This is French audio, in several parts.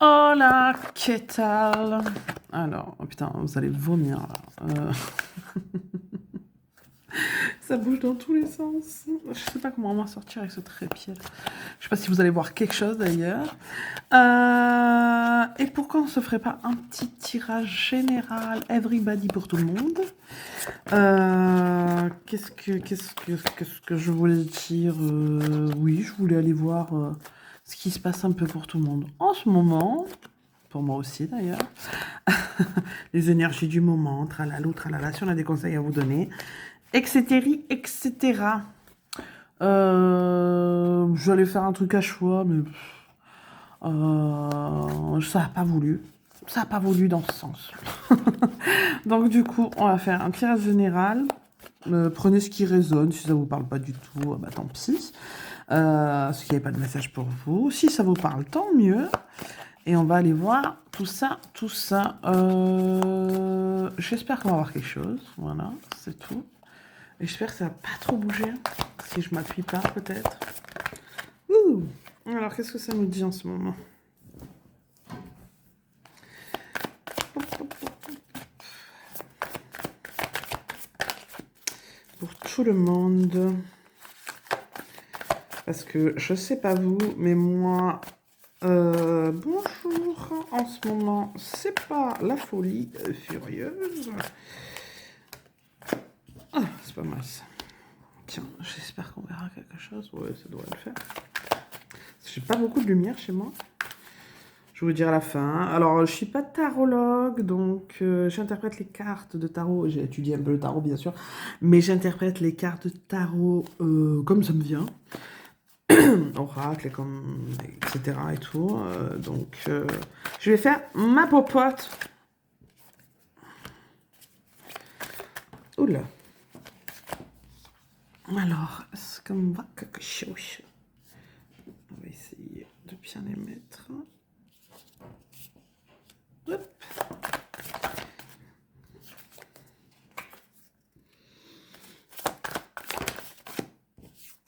Hola, ¿qué tal? Alors, oh putain, vous allez vomir là. Ça bouge dans tous les sens. Je sais pas comment on va sortir avec ce trépied. Je sais pas si vous allez voir quelque chose d'ailleurs. Et pourquoi on se ferait pas un petit tirage général, everybody pour tout le monde? Qu'est-ce que je voulais dire? Oui, je voulais aller voir ce qui se passe un peu pour tout le monde en ce moment. Pour moi aussi d'ailleurs. Les énergies du moment, tralala, tralala, si on a des conseils à vous donner, etc., etc. J'allais faire un truc à choix, mais ça n'a pas voulu. Ça n'a pas voulu dans ce sens. Donc du coup, on va faire un tirage général. Prenez ce qui résonne. Si ça vous parle pas du tout, bah tant pis. Parce qu'il n'y avait pas de message pour vous. Si ça vous parle, tant mieux. Et on va aller voir tout ça, tout ça. J'espère qu'on va voir quelque chose. Voilà, c'est tout. Et j'espère que ça va pas trop bouger. Si je m'appuie pas, peut-être. Ouh. Alors, qu'est-ce que ça nous dit en ce moment? Pour tout le monde. Parce que je sais pas vous, mais moi, bonjour. En ce moment, c'est pas la folie furieuse. Ah, c'est pas mal ça. Tiens, j'espère qu'on verra quelque chose. Ouais, ça devrait le faire. J'ai pas beaucoup de lumière chez moi. Je vais vous dire à la fin. Alors, je suis pas tarologue, donc j'interprète les cartes de tarot. J'ai étudié un peu le tarot, bien sûr, mais j'interprète les cartes de tarot comme ça me vient. Oracle, comme, etc. et tout. Donc, je vais faire ma popote. Oula. Alors, est-ce qu'on va quelque chose? On va essayer de bien les mettre. Hop.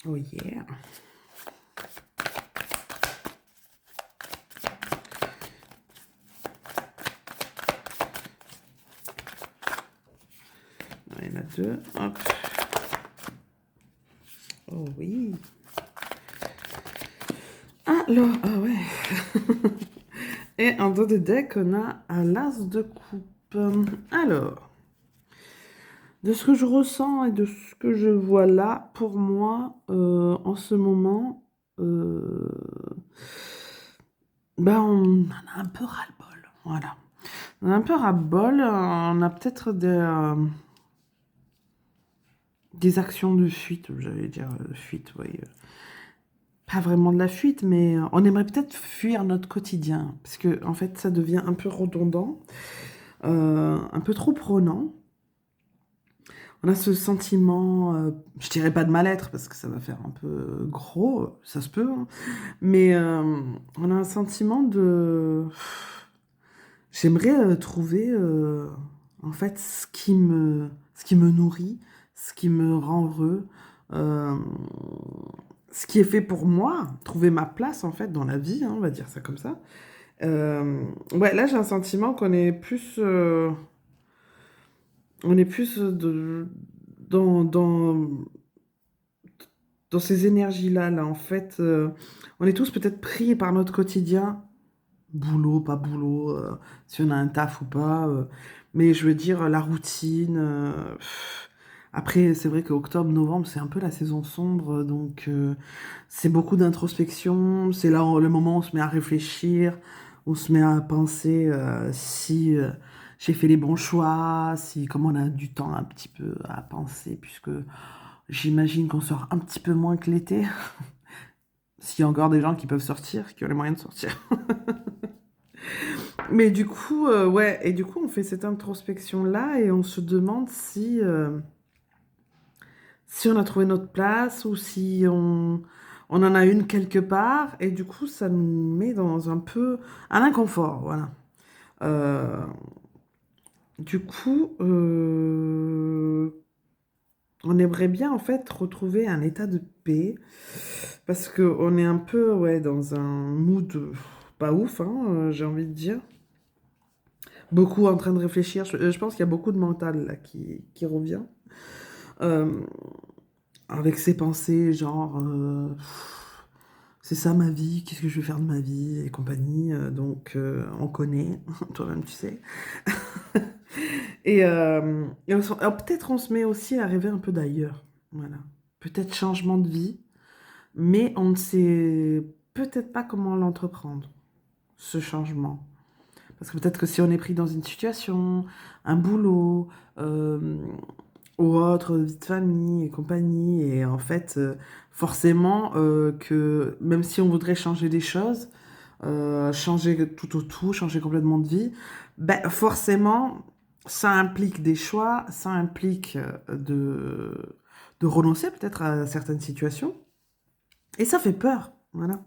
Oh yeah. Il y en a deux. Hop. Oh oui. Alors, ah ouais. Et en dos de deck, on a un l'as de coupe. Alors, de ce que je ressens et de ce que je vois là, pour moi, en ce moment, ben on en a un peu ras-le-bol. Voilà. On a un peu ras-le-bol. On a peut-être des actions de fuite, j'allais dire fuite, oui. Pas vraiment de la fuite, mais on aimerait peut-être fuir notre quotidien. Parce que, en fait, ça devient un peu redondant, un peu trop prenant. On a ce sentiment, je dirais pas de mal-être, parce que ça va faire un peu gros, ça se peut, hein, mais on a un sentiment de... J'aimerais trouver, en fait, ce qui me nourrit, ce qui me rend heureux, euh, ce qui est fait pour moi, trouver ma place, en fait, dans la vie, hein, on va dire ça comme ça. Ouais, là, j'ai un sentiment qu'on est plus... on est plus dans, dans, dans ces énergies-là, là, en fait. On est tous peut-être pris par notre quotidien, boulot, pas boulot, si on a un taf ou pas. Mais je veux dire, la routine. Après, c'est vrai qu'octobre, novembre, c'est un peu la saison sombre, donc c'est beaucoup d'introspection. C'est là le moment où on se met à réfléchir, on se met à penser si j'ai fait les bons choix, si comme on a du temps un petit peu à penser, puisque j'imagine qu'on sort un petit peu moins que l'été. S'il y a encore des gens qui peuvent sortir, qui ont les moyens de sortir. Mais du coup, ouais, et du coup, on fait cette introspection-là et on se demande si on a trouvé notre place ou si on en a une quelque part. Et du coup, ça nous met dans un peu un inconfort, voilà. Euh, du coup, on aimerait bien en fait retrouver un état de paix parce qu'on est un peu ouais, dans un mood pas ouf, hein, j'ai envie de dire. Beaucoup en train de réfléchir. Je pense qu'il y a beaucoup de mental là qui revient. Euh, avec ses pensées, genre, c'est ça ma vie, qu'est-ce que je vais faire de ma vie et compagnie. Donc, on connaît, toi-même tu sais. Alors, peut-être on se met aussi à rêver un peu d'ailleurs. Voilà. Peut-être changement de vie, mais on ne sait peut-être pas comment l'entreprendre, ce changement. Parce que peut-être que si on est pris dans une situation, un boulot, euh, ou autre, vie de famille et compagnie, et en fait, forcément, que même si on voudrait changer des choses, changer tout au tout, changer complètement de vie, ben forcément, ça implique des choix, ça implique de renoncer peut-être à certaines situations, et ça fait peur, voilà.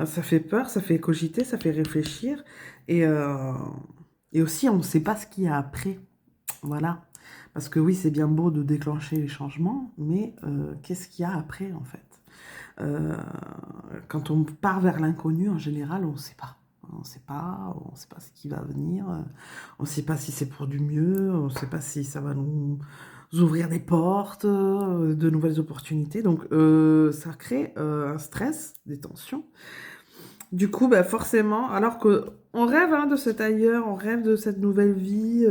Ça fait peur, ça fait cogiter, ça fait réfléchir, et, euh, et aussi on ne sait pas ce qu'il y a après, voilà. Parce que oui, c'est bien beau de déclencher les changements, mais qu'est-ce qu'il y a après en fait? Euh, Quand on part vers l'inconnu, en général, on ne sait pas. On sait pas ce qui va venir. On ne sait pas si c'est pour du mieux. On ne sait pas si ça va nous ouvrir des portes, de nouvelles opportunités. Donc, ça crée un stress, des tensions. Du coup, bah, forcément, alors que on rêve hein, de cet ailleurs, on rêve de cette nouvelle vie,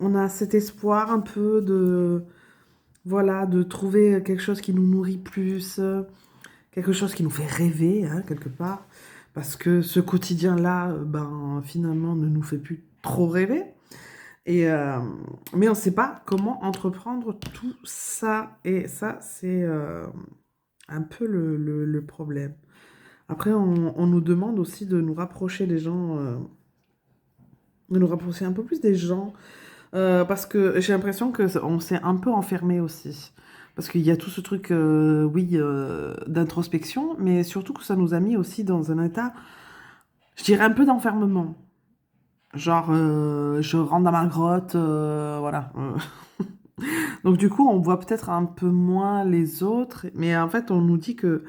on a cet espoir un peu de, voilà, de trouver quelque chose qui nous nourrit plus, quelque chose qui nous fait rêver, hein, quelque part, parce que ce quotidien-là, ben, finalement, ne nous fait plus trop rêver. Mais on ne sait pas comment entreprendre tout ça. Et ça, c'est un peu le problème. Après, on nous demande aussi de nous rapprocher des gens, de nous rapprocher un peu plus des gens, parce que j'ai l'impression que on s'est un peu enfermé aussi. Parce qu'il y a tout ce truc, oui, d'introspection, mais surtout que ça nous a mis aussi dans un état, je dirais un peu d'enfermement. Genre, je rentre dans ma grotte, voilà. Donc du coup, on voit peut-être un peu moins les autres, mais en fait, on nous dit que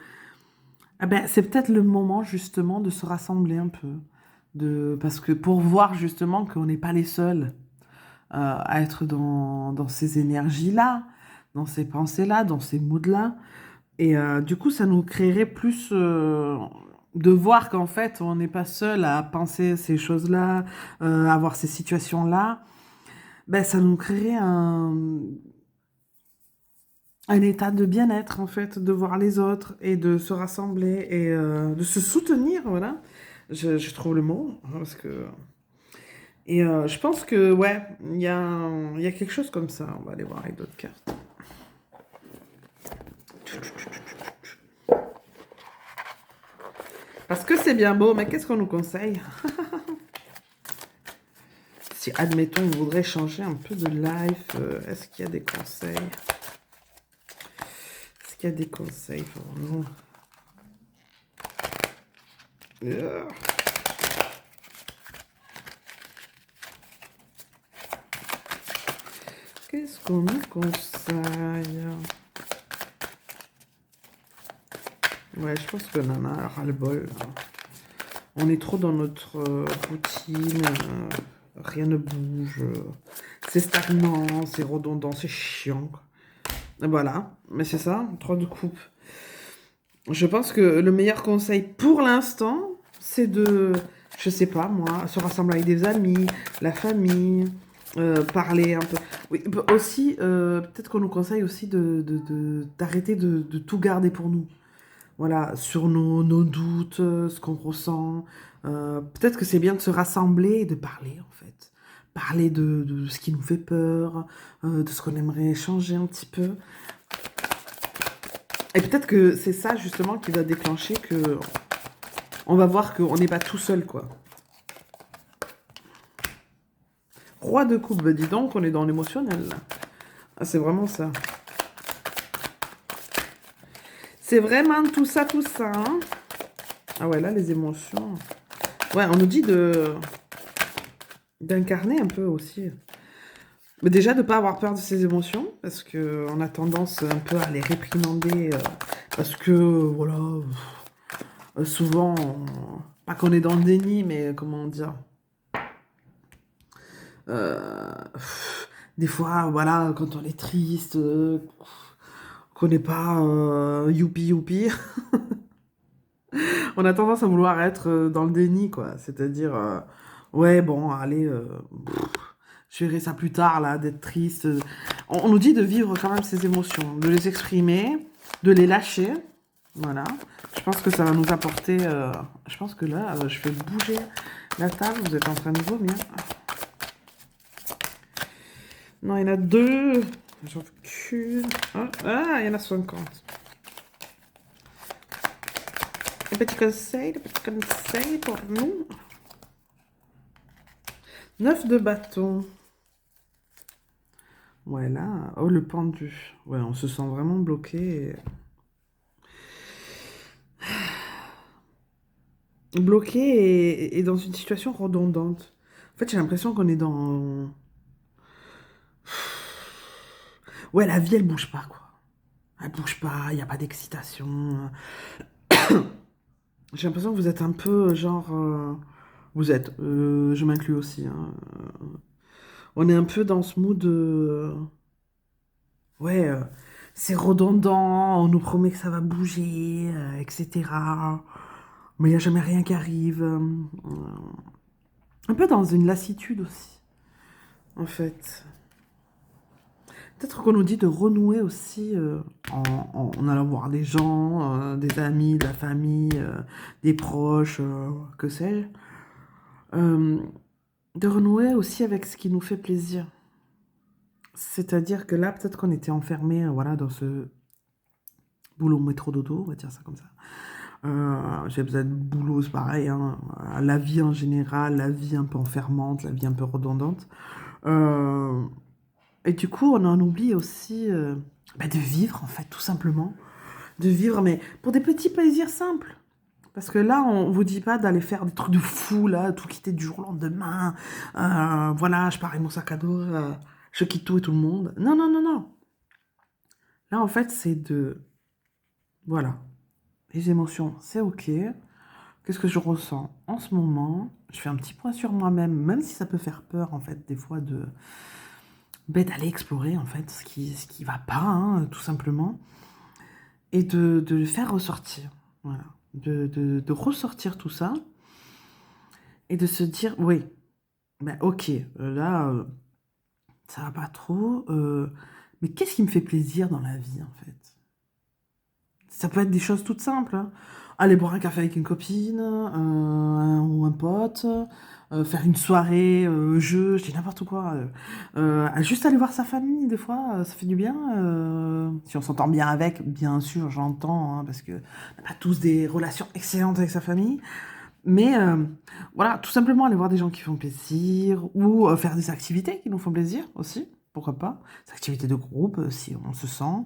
ah ben, c'est peut-être le moment justement de se rassembler un peu. Parce que pour voir justement qu'on n'est pas les seuls à être dans ces énergies-là, dans ces pensées-là, dans ces moods-là. Et du coup, ça nous créerait plus de voir qu'en fait, on n'est pas seul à penser ces choses-là, à avoir ces situations-là. Ben, ça nous créerait un état de bien-être, en fait, de voir les autres et de se rassembler et de se soutenir, voilà. Je trouve le mot, hein, parce que... Et je pense que, ouais, il y a quelque chose comme ça. On va aller voir avec d'autres cartes. Parce que c'est bien beau, mais qu'est-ce qu'on nous conseille? Si, admettons, on voudrait changer un peu de life, est-ce qu'il y a des conseils? Est-ce qu'il y a des conseils pour nous? Qu'est-ce qu'on nous conseille? Ouais, je pense que Nana a ras-le-bol. On est trop dans notre routine, rien ne bouge. C'est stagnant, c'est redondant, c'est chiant, quoi. Et voilà, mais c'est ça, 3 de coupe. Je pense que le meilleur conseil pour l'instant, c'est de, je sais pas moi, se rassembler avec des amis, la famille, parler un peu. Oui, aussi, peut-être qu'on nous conseille aussi d'arrêter de tout garder pour nous. Voilà, sur nos doutes, ce qu'on ressent. Peut-être que c'est bien de se rassembler et de parler, en fait. Parler de ce qui nous fait peur, de ce qu'on aimerait échanger un petit peu. Et peut-être que c'est ça, justement, qui va déclencher que... On va voir qu'on n'est pas tout seul, quoi. Roi de coupe, bah dis donc, on est dans l'émotionnel, là. Ah, c'est vraiment ça. C'est vraiment tout ça, hein. Ah ouais, là, les émotions... Ouais, on nous dit d'incarner un peu aussi. Mais déjà, de ne pas avoir peur de ses émotions, parce qu'on a tendance un peu à les réprimander, parce que, voilà, Souvent, pas qu'on est dans le déni, mais comment dire, euh, des fois, voilà, quand on est triste, qu'on n'est pas youpi youpi, on a tendance à vouloir être dans le déni, quoi. C'est-à-dire, ouais, bon, allez, je verrai ça plus tard, là, d'être triste. On nous dit de vivre quand même ses émotions, de les exprimer, de les lâcher. Voilà. Je pense que ça va nous apporter. Je pense que là, je fais bouger la table. Vous êtes en train de vomir. Non, il y en a deux. J'en veux qu'une. Ah, il y en a 50. Le petit conseil pour nous. 9 de bâton. Ouais, là. Oh, le pendu. Ouais, on se sent vraiment bloqué. Bloqué et dans une situation redondante. En fait, j'ai l'impression qu'on est dans. Ouais, la vie, elle bouge pas, quoi. Elle bouge pas, il n'y a pas d'excitation. J'ai l'impression que vous êtes un peu genre. Vous êtes. Je m'inclus aussi, hein. On est un peu dans ce mood de. Ouais, c'est redondant, on nous promet que ça va bouger, etc. Mais il n'y a jamais rien qui arrive. Un peu dans une lassitude aussi, en fait. Peut-être qu'on nous dit de renouer aussi en allant voir des gens, des amis, de la famille, des proches, que sais-je. Euh, de renouer aussi avec ce qui nous fait plaisir. C'est-à-dire que là, peut-être qu'on était enfermé, voilà, dans ce boulot métro dodo, on va dire ça comme ça. J'ai besoin de boulot, c'est pareil, hein. La vie en général, la vie un peu enfermante, la vie un peu redondante. Euh, et du coup, on en oublie aussi de vivre, en fait, tout simplement. De vivre, mais pour des petits plaisirs simples. Parce que là, on vous dit pas d'aller faire des trucs de fou, là, tout quitter du jour au lendemain. Voilà, je pars avec mon sac à dos, je quitte tout et tout le monde. Non, non, non, non. Là, en fait, c'est de... Voilà. Les émotions, c'est OK. Qu'est-ce que je ressens en ce moment? Je fais un petit point sur moi-même, même si ça peut faire peur, en fait, des fois, d'aller explorer, en fait, ce qui va pas, hein, tout simplement. Et de le faire ressortir. Voilà. De ressortir tout ça et de se dire, oui, ben ok, là, ça va pas trop, mais qu'est-ce qui me fait plaisir dans la vie, en fait? Ça peut être des choses toutes simples, hein. Aller boire un café avec une copine, ou un pote, faire une soirée, je dis n'importe quoi. Juste aller voir sa famille, des fois, ça fait du bien. Si on s'entend bien avec, bien sûr, j'entends, hein, parce que on n'a pas tous des relations excellentes avec sa famille. Mais voilà, tout simplement aller voir des gens qui font plaisir, ou faire des activités qui nous font plaisir aussi, pourquoi pas. Des activités de groupe, si on se sent.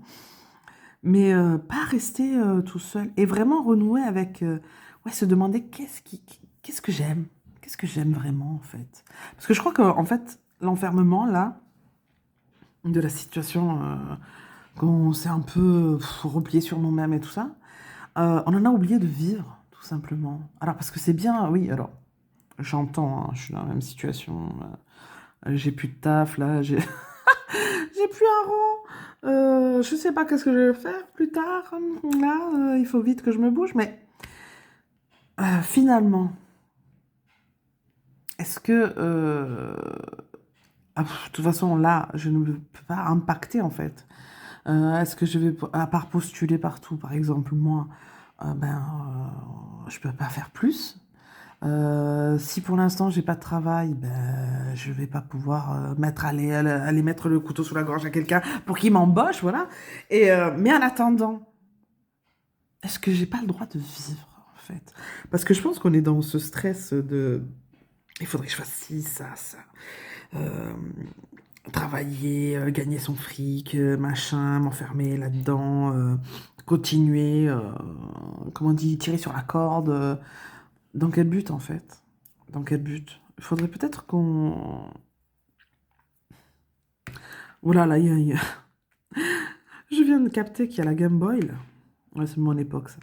Mais pas rester tout seul et vraiment renouer avec, ouais, se demander qu'est-ce que j'aime? Qu'est-ce que j'aime vraiment en fait? Parce que je crois que en fait, l'enfermement là, de la situation, qu'on s'est un peu replié sur nous-mêmes et tout ça, on en a oublié de vivre, tout simplement. Alors parce que c'est bien, oui, alors j'entends, hein, je suis dans la même situation, j'ai plus de taf là, j'ai j'ai plus un rond. Je sais pas qu'est-ce que je vais faire plus tard. Là, il faut vite que je me bouge. Mais finalement, est-ce que... de toute façon, là, je ne peux pas impacter, en fait. Est-ce que je vais... À part postuler partout, par exemple, moi, je peux pas faire plus. Si pour l'instant j'ai pas de travail, ben je vais pas pouvoir aller mettre le couteau sous la gorge à quelqu'un pour qu'il m'embauche, voilà. Mais en attendant, est-ce que j'ai pas le droit de vivre en fait? Parce que je pense qu'on est dans ce stress de, il faudrait que je fasse ci, ça, Euh, travailler, gagner son fric, machin, m'enfermer là-dedans, continuer, comment on dit, tirer sur la corde. Dans quel but en fait? Dans quel but? Il faudrait peut-être qu'on... Oh là là, je viens de capter qu'il y a la Game Boy là. Ouais, c'est mon époque ça.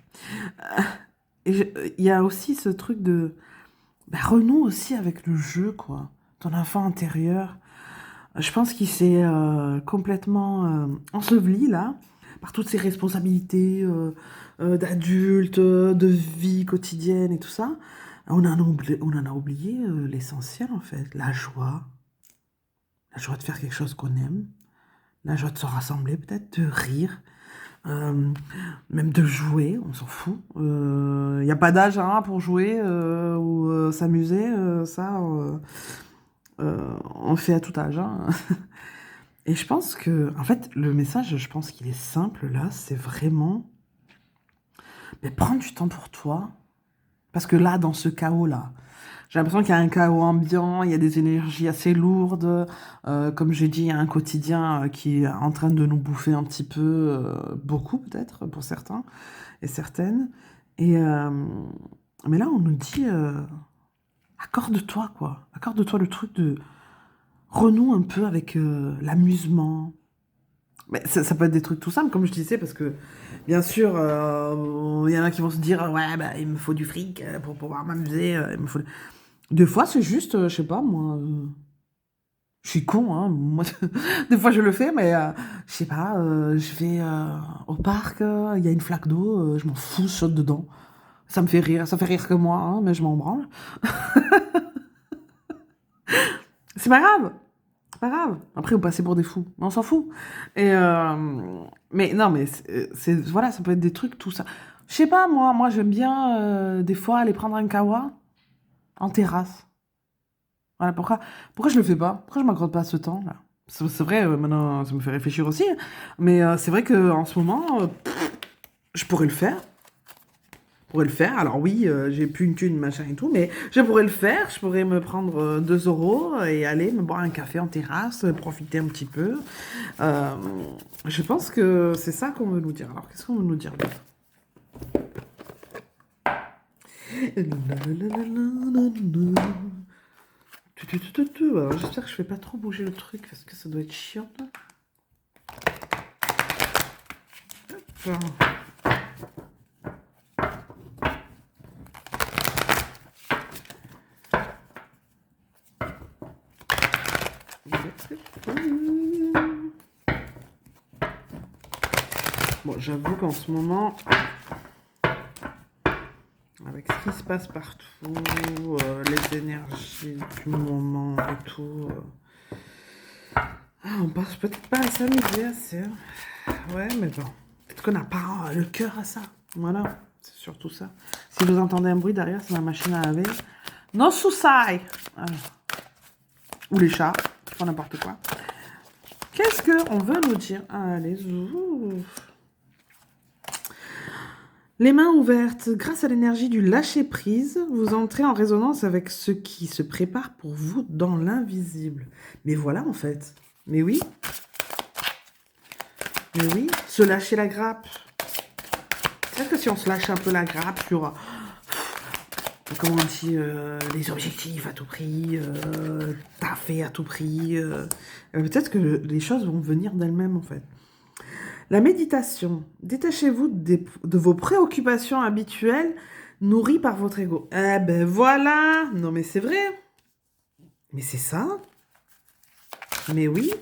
Et il y a aussi ce truc de renoue aussi avec le jeu, quoi. Ton enfant intérieur. Je pense qu'il s'est complètement enseveli, là, par toutes ces responsabilités d'adulte, de vie quotidienne et tout ça. On en a oublié l'essentiel, en fait. La joie de faire quelque chose qu'on aime, la joie de se rassembler, peut-être, de rire, euh, même de jouer, on s'en fout. Il n'y a pas d'âge hein, pour jouer ou s'amuser, ça, on le fait à tout âge. Hein. Et je pense que, en fait, le message, je pense qu'il est simple là, c'est vraiment prendre du temps pour toi. Parce que là, dans ce chaos-là, j'ai l'impression qu'il y a un chaos ambiant, il y a des énergies assez lourdes. Comme j'ai dit, il y a un quotidien qui est en train de nous bouffer un petit peu, beaucoup peut-être pour certains et certaines. Et, mais là, on nous dit, accorde-toi quoi. Accorde-toi le truc de renoue un peu avec l'amusement. Mais ça peut être des trucs tout simples, comme je disais, parce que, bien sûr, il y en a qui vont se dire, ouais, bah, il me faut du fric pour pouvoir m'amuser. Il me faut... Des fois, c'est juste, je sais pas, moi, je suis con, hein, moi, des fois je le fais, mais je sais pas, je vais au parc, il y a une flaque d'eau, je m'en fous, je saute dedans. Ça me fait rire, ça fait rire que moi, hein, mais je m'en branle. C'est pas grave, c'est pas grave. Après, vous passez pour des fous, mais on s'en fout. Et mais non, mais voilà, ça peut être des trucs, tout ça. Je sais pas, moi j'aime bien des fois aller prendre un kawa en terrasse. Voilà, pourquoi je le fais pas? Pourquoi je m'accorde pas ce temps là? C'est vrai, maintenant ça me fait réfléchir aussi, hein. Mais c'est vrai que en ce moment, je pourrais le faire. Je pourrais le faire. Alors oui, j'ai plus une thune, machin et tout, mais je pourrais le faire. Je pourrais me prendre 2 euros et aller me boire un café en terrasse, profiter un petit peu. Euh, je pense que c'est ça qu'on veut nous dire. Alors qu'est-ce qu'on veut nous dire d'autre? Alors, j'espère que je fais pas trop bouger le truc parce que ça doit être chiant. Là. Hop. Bon, j'avoue qu'en ce moment, avec ce qui se passe partout, les énergies du moment et tout, on passe peut-être pas à s'amuser assez. Ouais, mais bon, peut-être qu'on n'a pas le cœur à ça. Voilà, c'est surtout ça. Si vous entendez un bruit derrière, c'est ma machine à laver. Non souci. Ou les chats, pas n'importe quoi. Qu'est-ce qu'on veut nous dire? Allez, zouf. Les mains ouvertes, grâce à l'énergie du lâcher-prise, vous entrez en résonance avec ce qui se prépare pour vous dans l'invisible. Mais voilà en fait. Mais oui. Mais oui. Se lâcher la grappe. C'est vrai que si on se lâche un peu la grappe sur, comment on dit, les objectifs à tout prix, taffer à tout prix, peut-être que les choses vont venir d'elles-mêmes en fait. La méditation. Détachez-vous de vos préoccupations habituelles nourries par votre ego. Eh ben voilà. Non mais c'est vrai. Mais c'est ça. Mais oui.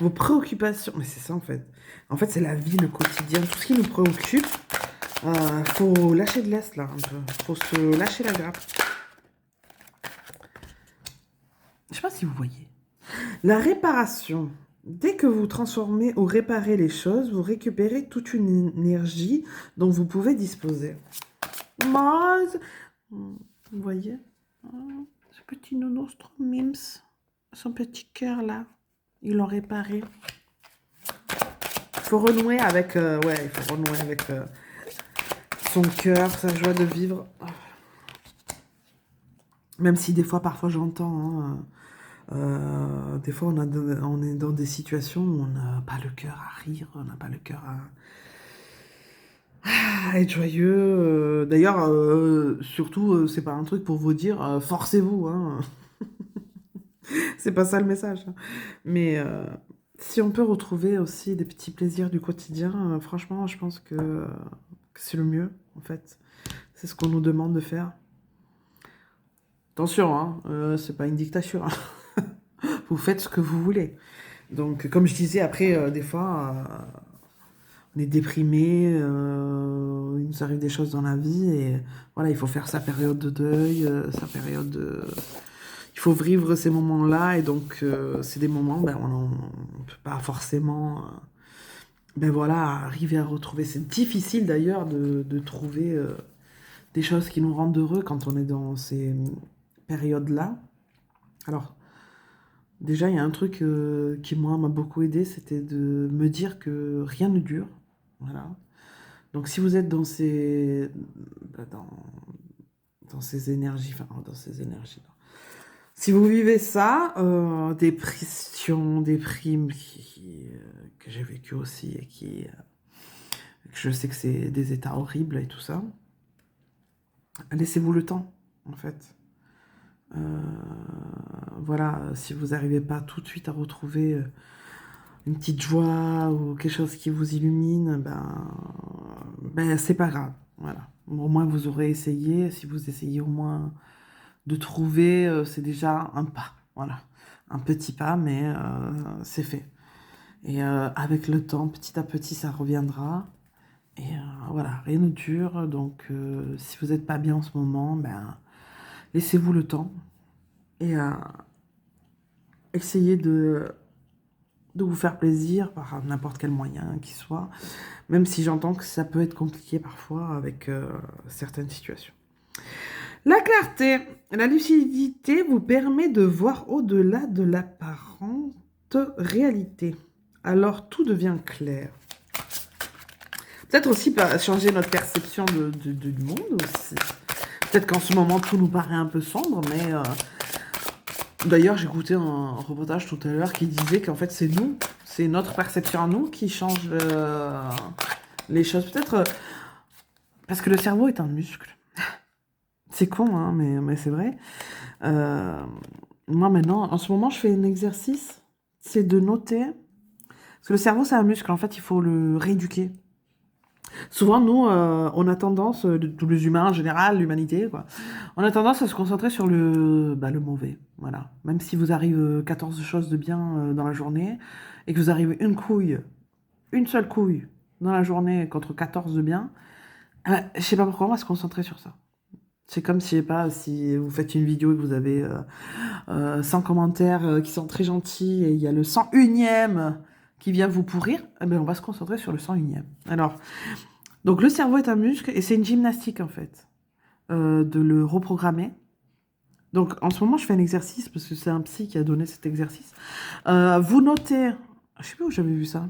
Vos préoccupations. Mais c'est ça en fait. En fait, c'est la vie, le quotidien, tout ce qui nous préoccupe. Faut lâcher de l'est là un peu. Faut se lâcher la grappe. Je sais pas si vous voyez. La réparation. Dès que vous transformez ou réparez les choses, vous récupérez toute une énergie dont vous pouvez disposer. Maz. Vous voyez ce petit nounours trop mims. Son petit cœur là. Ils l'ont réparé. Il faut renouer avec... il faut renouer avec son cœur, sa joie de vivre. Même si des fois, parfois j'entends... des fois, on est dans des situations où on n'a pas le cœur à rire, on n'a pas le cœur à être joyeux. D'ailleurs, surtout, c'est pas un truc pour vous dire forcez-vous. Hein. C'est pas ça le message. Hein. Mais si on peut retrouver aussi des petits plaisirs du quotidien, franchement, je pense que c'est le mieux. en fait. C'est ce qu'on nous demande de faire. Attention, hein, c'est pas une dictature. Hein. Vous faites ce que vous voulez. Donc, comme je disais, après, des fois, on est déprimé, il nous arrive des choses dans la vie, et voilà, il faut faire sa période de deuil, sa période de... Il faut vivre ces moments-là, et donc, c'est des moments, ben, on ne peut pas forcément... ben voilà, arriver à retrouver. C'est difficile d'ailleurs de trouver des choses qui nous rendent heureux quand on est dans ces périodes-là. Alors, déjà, il y a un truc qui, moi, m'a beaucoup aidé, c'était de me dire que rien ne dure. Voilà. Donc, si vous êtes dans ces, dans, dans ces énergies, enfin, dans ces énergies, non. Si vous vivez ça, dépression, déprime, que j'ai vécu aussi, et que je sais que c'est des états horribles et tout ça, laissez-vous le temps, en fait. Euh, voilà, si vous n'arrivez pas tout de suite à retrouver une petite joie ou quelque chose qui vous illumine, ben c'est pas grave. Voilà. Au moins vous aurez essayé. Si vous essayez au moins de trouver, c'est déjà un pas. Voilà. Un petit pas, mais c'est fait. Et avec le temps, petit à petit, ça reviendra. Et voilà, rien ne dure. Donc si vous n'êtes pas bien en ce moment, ben laissez-vous le temps. Et essayez de vous faire plaisir par n'importe quel moyen qu'il soit, même si j'entends que ça peut être compliqué parfois avec certaines situations. La clarté, la lucidité vous permet de voir au-delà de l'apparente réalité. Alors tout devient clair. Peut-être aussi changer notre perception du monde aussi. Peut-être qu'en ce moment tout nous paraît un peu sombre, mais d'ailleurs, j'ai écouté un reportage tout à l'heure qui disait qu'en fait, c'est nous, c'est notre perception à nous qui change les choses. Peut-être parce que le cerveau est un muscle. C'est con, hein, mais c'est vrai. Moi, maintenant, en ce moment, je fais un exercice, c'est de noter. Parce que le cerveau, c'est un muscle, en fait, il faut le rééduquer. Souvent, nous, on a tendance, tous les humains en général, l'humanité, quoi, on a tendance à se concentrer sur le mauvais. Voilà. Même si vous arrive 14 choses de bien dans la journée, et que vous arrivez une seule couille dans la journée contre 14 de bien, je sais pas pourquoi on va se concentrer sur ça. C'est comme si, je sais pas, si vous faites une vidéo et que vous avez 100 commentaires qui sont très gentils, et il y a le 101e qui vient vous pourrir, eh ben on va se concentrer sur le 101e. Alors, donc le cerveau est un muscle, et c'est une gymnastique en fait, de le reprogrammer. Donc en ce moment je fais un exercice, parce que c'est un psy qui a donné cet exercice. Vous notez, je sais pas où j'avais vu ça,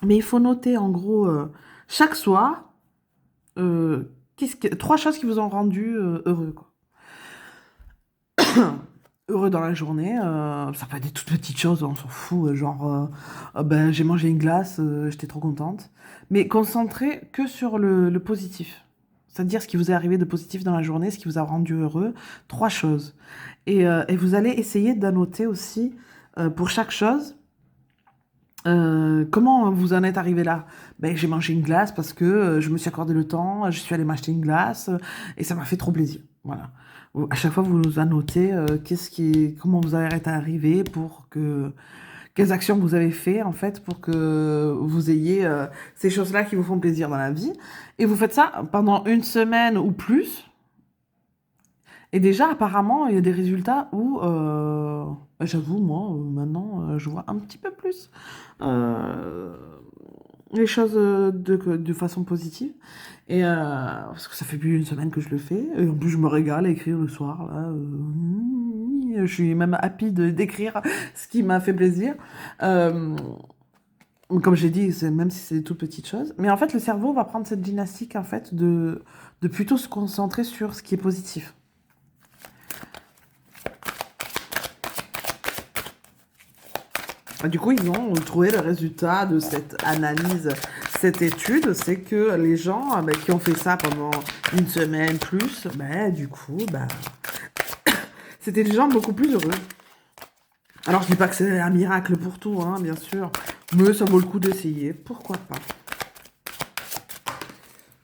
mais il faut noter en gros chaque soir 3 choses qui vous ont rendu heureux, quoi. Heureux dans la journée, ça peut être des toutes petites choses, on s'en fout, genre ben, j'ai mangé une glace, j'étais trop contente. Mais concentrez que sur le positif. C'est-à-dire ce qui vous est arrivé de positif dans la journée, ce qui vous a rendu heureux, 3 choses. Et vous allez essayer d'annoter aussi pour chaque chose. Comment vous en êtes arrivé là? Ben, j'ai mangé une glace parce que je me suis accordé le temps, je suis allée m'acheter une glace et ça m'a fait trop plaisir. Voilà. À chaque fois, vous nous annotez comment vous êtes arrivé quelles actions vous avez fait en fait pour que vous ayez ces choses-là qui vous font plaisir dans la vie. Et vous faites ça pendant une semaine ou plus. Et déjà, apparemment, il y a des résultats où, j'avoue, moi, maintenant, je vois un petit peu plus euh, les choses de façon positive. Et parce que ça fait plus d'une semaine que je le fais. Et en plus, je me régale à écrire le soir. Là, je suis même happy d'écrire ce qui m'a fait plaisir. Comme j'ai dit, même si c'est des toutes petites choses. Mais en fait, le cerveau va prendre cette gymnastique en fait, de plutôt se concentrer sur ce qui est positif. Du coup, ils ont trouvé le résultat de cette analyse, cette étude, c'est que les gens qui ont fait ça pendant une semaine plus, du coup, c'était des gens beaucoup plus heureux. Alors, je dis pas que c'est un miracle pour tout, hein, bien sûr, mais ça vaut le coup d'essayer, pourquoi pas.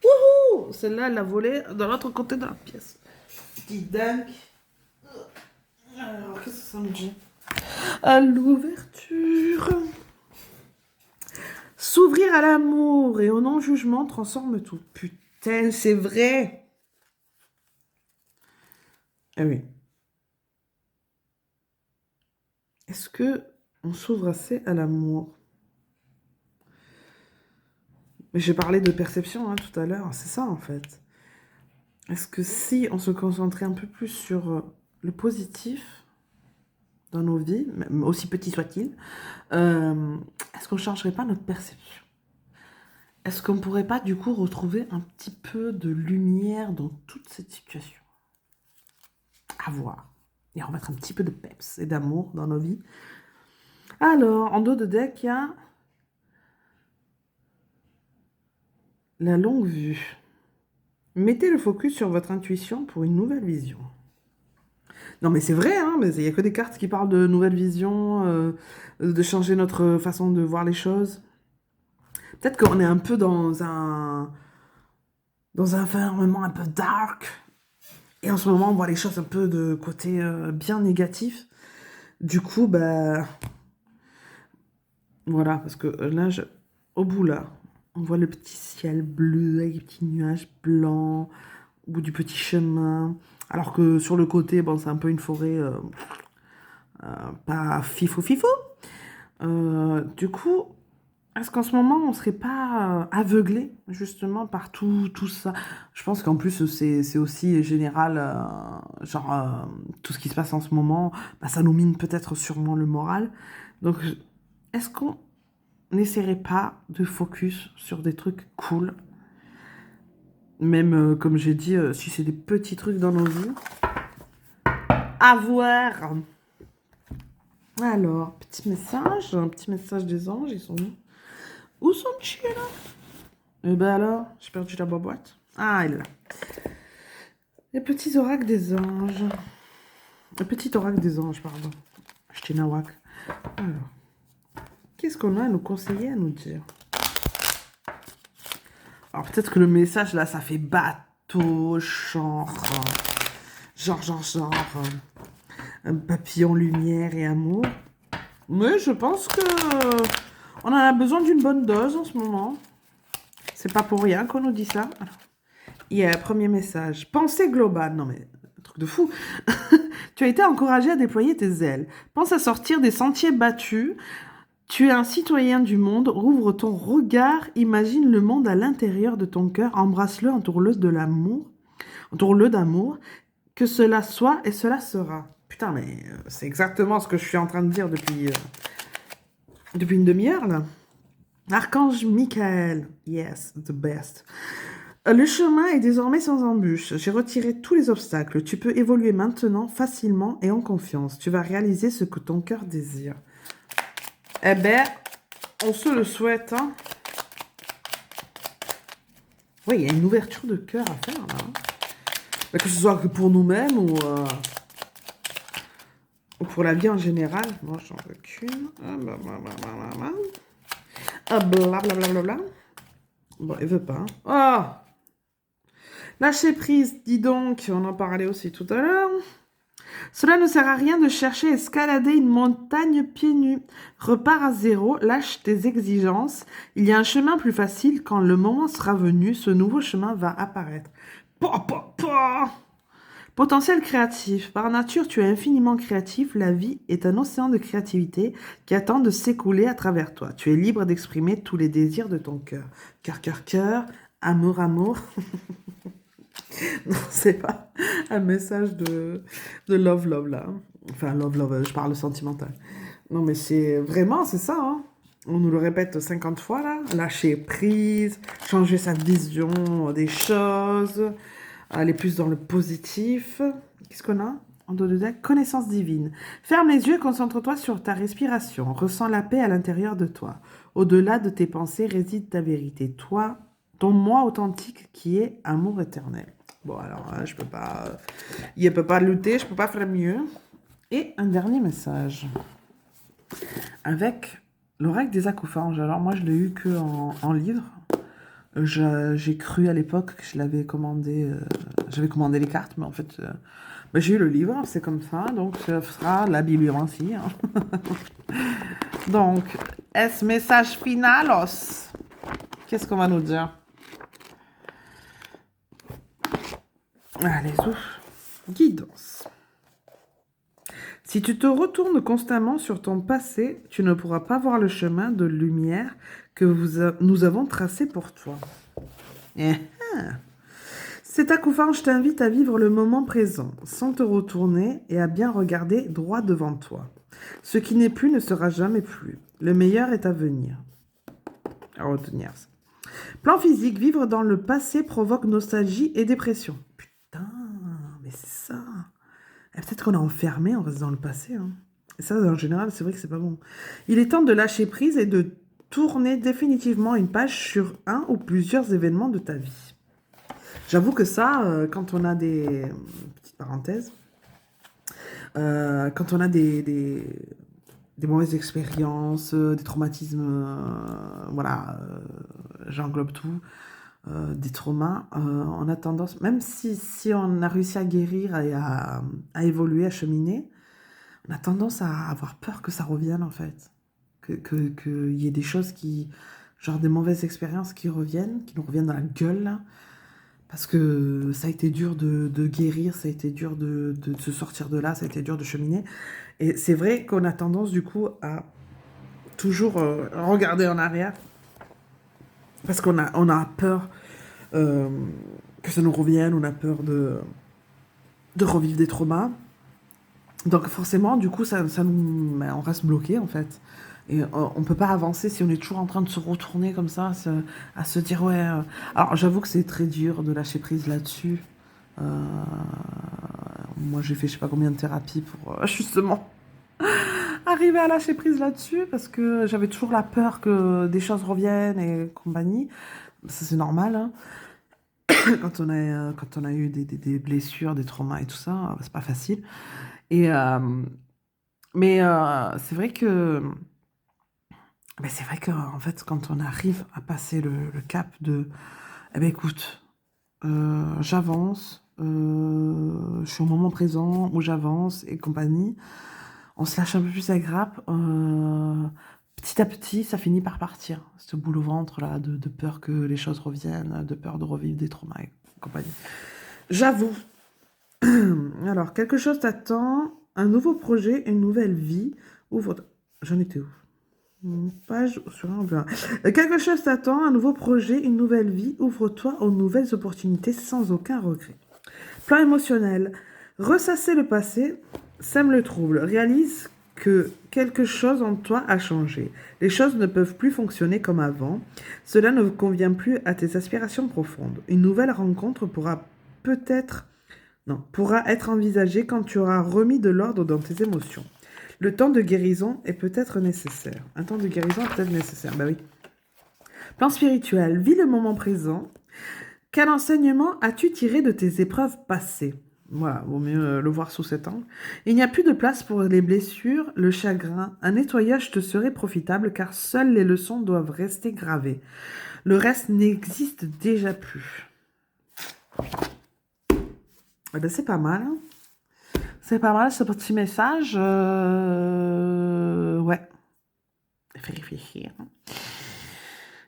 Wouhou! celle-là, elle l'a volée dans l'autre côté de la pièce. Dis donc. Alors, qu'est-ce que ça me dit? À l'ouverture. S'ouvrir à l'amour et au non-jugement transforme tout. Putain, c'est vrai. Ah oui. Est-ce que on s'ouvre assez à l'amour? Mais j'ai parlé de perception tout à l'heure, c'est ça en fait. Est-ce que si on se concentrait un peu plus sur le positif dans nos vies, même aussi petit soit-il, est-ce qu'on ne changerait pas notre perception? Est-ce qu'on ne pourrait pas du coup retrouver un petit peu de lumière dans toute cette situation? À voir. Et remettre un petit peu de peps et d'amour dans nos vies. Alors, en dos de deck, il y a la longue vue. Mettez le focus sur votre intuition pour une nouvelle vision. Non, mais c'est vrai, hein, mais il n'y a que des cartes qui parlent de nouvelle vision, de changer notre façon de voir les choses. Peut-être qu'on est un peu dans un environnement un peu dark. Et en ce moment, on voit les choses un peu de côté bien négatif. Du coup, bah... Voilà, parce que là, au bout là, on voit le petit ciel bleu avec des petits nuages blancs, au bout du petit chemin. Alors que sur le côté, bon, c'est un peu une forêt pas fifou-fifou. Du coup, est-ce qu'en ce moment, on serait pas aveuglé justement par tout ça? Je pense qu'en plus, c'est aussi général, genre tout ce qui se passe en ce moment, bah, ça nous mine peut-être sûrement le moral. Donc, est-ce qu'on n'essaierait pas de focus sur des trucs cool? Même, comme j'ai dit, si c'est des petits trucs dans nos vies. À voir! Alors, un petit message des anges, ils sont où? Où sont-ils là? Eh ben alors, j'ai perdu la boîte. Ah, elle est là. Les petits oracles des anges. Le petit oracle des anges, pardon. J'étais nawak. Alors, qu'est-ce qu'on a à nous conseiller, à nous dire? Alors, peut-être que le message là, ça fait bateau, genre, un papillon, lumière et amour. Mais je pense que on en a besoin d'une bonne dose en ce moment. C'est pas pour rien qu'on nous dit ça. Alors, il y a un premier message. Pensée globale. Non mais, un truc de fou. Tu as été encouragé à déployer tes ailes. Pense à sortir des sentiers battus. Tu es un citoyen du monde. Rouvre ton regard. Imagine le monde à l'intérieur de ton cœur. Embrasse-le, entoure-le de l'amour. Entoure-le d'amour. Que cela soit et cela sera. Putain, mais c'est exactement ce que je suis en train de dire depuis une demi-heure, là. Archange Michael. Yes, the best. Le chemin est désormais sans embûche. J'ai retiré tous les obstacles. Tu peux évoluer maintenant facilement et en confiance. Tu vas réaliser ce que ton cœur désire. Eh ben, on se le souhaite, hein. Oui, il y a une ouverture de cœur à faire, là. Que ce soit que pour nous-mêmes ou pour la vie en général. Moi, j'en veux qu'une. Blablabla. Bon, il veut pas. Oh! Lâcher prise, dis donc, on en parlait aussi tout à l'heure. Cela ne sert à rien de chercher à escalader une montagne pieds nus. Repars à zéro, lâche tes exigences. Il y a un chemin plus facile. Quand le moment sera venu, ce nouveau chemin va apparaître. Potentiel créatif. Par nature, tu es infiniment créatif. La vie est un océan de créativité qui attend de s'écouler à travers toi. Tu es libre d'exprimer tous les désirs de ton cœur. Cœur, cœur, cœur. Amour, amour. Non, c'est pas un message de love, love, là. Enfin, love, love, je parle sentimental. Non, mais c'est vraiment, c'est ça, hein. On nous le répète 50 fois, là. Lâcher prise, changer sa vision des choses, aller plus dans le positif. Qu'est-ce qu'on a en dos de deck? Connaissance divine. Ferme les yeux et concentre-toi sur ta respiration. Ressens la paix à l'intérieur de toi. Au-delà de tes pensées réside ta vérité. Toi, ton moi authentique qui est amour éternel. Bon, alors, je peux pas... Il peut pas lutter, je peux pas faire mieux. Et un dernier message. Avec l'oracle des accouphanges. Alors, moi, je l'ai eu que en livre. J'ai cru à l'époque que j'avais commandé les cartes, mais en fait, bah, j'ai eu le livre, c'est comme ça, donc ce sera la bibliomancie, hein. Donc, est-ce message finalos? Qu'est-ce qu'on va nous dire? Allez, ouf. Guidance. Si tu te retournes constamment sur ton passé, tu ne pourras pas voir le chemin de lumière que nous avons tracé pour toi. Eh, ah. C'est à coup franc, je t'invite à vivre le moment présent, sans te retourner et à bien regarder droit devant toi. Ce qui n'est plus ne sera jamais plus. Le meilleur est à venir. À retenir ça. Plan physique, vivre dans le passé provoque nostalgie et dépression. Putain, mais c'est ça. Et peut-être qu'on est enfermé, on reste dans le passé, hein. Et ça, en général, c'est vrai que c'est pas bon. Il est temps de lâcher prise et de tourner définitivement une page sur un ou plusieurs événements de ta vie. J'avoue que ça, quand on a des... Petite parenthèse. Quand on a des mauvaises expériences, des traumatismes, voilà, j'englobe tout, des traumas, on a tendance, même si on a réussi à guérir et à évoluer, à cheminer, on a tendance à avoir peur que ça revienne en fait. Qu'il y ait des choses genre des mauvaises expériences qui nous reviennent dans la gueule là. Parce que ça a été dur de guérir, ça a été dur de se sortir de là, ça a été dur de cheminer. Et c'est vrai qu'on a tendance du coup à toujours regarder en arrière parce on a peur euh, que ça nous revienne, on a peur de revivre des traumas. Donc forcément, du coup, on reste bloqué en fait. Et on peut pas avancer si on est toujours en train de se retourner comme ça, à se dire ouais. Alors j'avoue que c'est très dur de lâcher prise là-dessus. Euh, Moi j'ai fait je sais pas combien de thérapies pour justement arriver à lâcher prise là-dessus parce que j'avais toujours la peur que des choses reviennent et compagnie. Ça c'est normal, hein. Quand on a eu des blessures, des traumas et tout ça, c'est pas facile. Et mais c'est vrai que en fait quand on arrive à passer le cap de eh ben écoute, j'avance, je suis au moment présent où j'avance et compagnie. On se lâche un peu plus la grappe. Petit à petit, ça finit par partir. Ce boule au ventre là, de peur que les choses reviennent, de peur de revivre des traumas et compagnie. J'avoue. Alors, quelque chose t'attend, un nouveau projet, une nouvelle vie. Ouvre. J'en étais où? Une page sur un blanc. Quelque chose t'attend, un nouveau projet, une nouvelle vie. Ouvre-toi aux nouvelles opportunités sans aucun regret. Plan émotionnel. Ressasser le passé sème le trouble. Réalise que quelque chose en toi a changé. Les choses ne peuvent plus fonctionner comme avant. Cela ne convient plus à tes aspirations profondes. Une nouvelle rencontre pourra être envisagée quand tu auras remis de l'ordre dans tes émotions. Le temps de guérison est peut-être nécessaire. Un temps de guérison est peut-être nécessaire. Bah oui. Plan spirituel. Vis le moment présent. Quel enseignement as-tu tiré de tes épreuves passées? Voilà, vaut mieux le voir sous cet angle. Il n'y a plus de place pour les blessures, le chagrin. Un nettoyage te serait profitable car seules les leçons doivent rester gravées. Le reste n'existe déjà plus. Eh ben, c'est pas mal, hein. C'est pas mal ce petit message. Ouais. Fait réfléchir.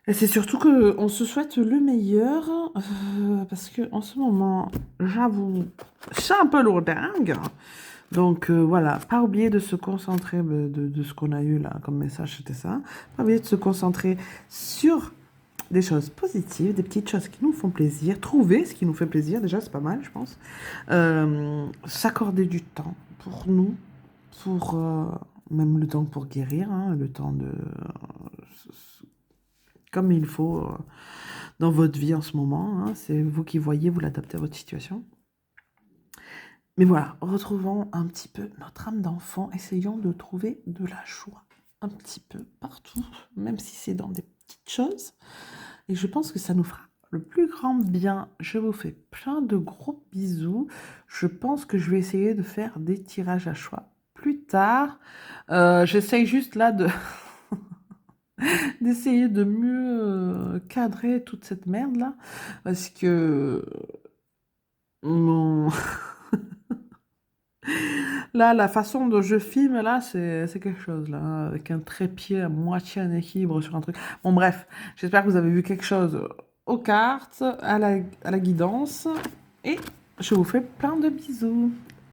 Et c'est surtout que on se souhaite le meilleur parce que en ce moment, j'avoue, c'est un peu lourdingue. Donc voilà, pas oublier de se concentrer de ce qu'on a eu là comme message, c'était ça. Pas oublier de se concentrer sur des choses positives, des petites choses qui nous font plaisir. Trouver ce qui nous fait plaisir, déjà, c'est pas mal, je pense. S'accorder du temps pour nous, pour même le temps pour guérir, hein, le temps de comme il faut dans votre vie en ce moment, hein. C'est vous qui voyez, vous l'adaptez à votre situation. Mais voilà, retrouvons un petit peu notre âme d'enfant, essayons de trouver de la joie un petit peu partout, même si c'est dans des petites choses. Et je pense que ça nous fera le plus grand bien. Je vous fais plein de gros bisous. Je pense que je vais essayer de faire des tirages à choix plus tard. J'essaye juste là de d'essayer de mieux cadrer toute cette merde-là. Parce que mon... là, la façon dont je filme, là, c'est quelque chose, là, hein, avec un trépied à moitié en équilibre sur un truc. Bon, bref, j'espère que vous avez vu quelque chose aux cartes, à la guidance. Et je vous fais plein de bisous.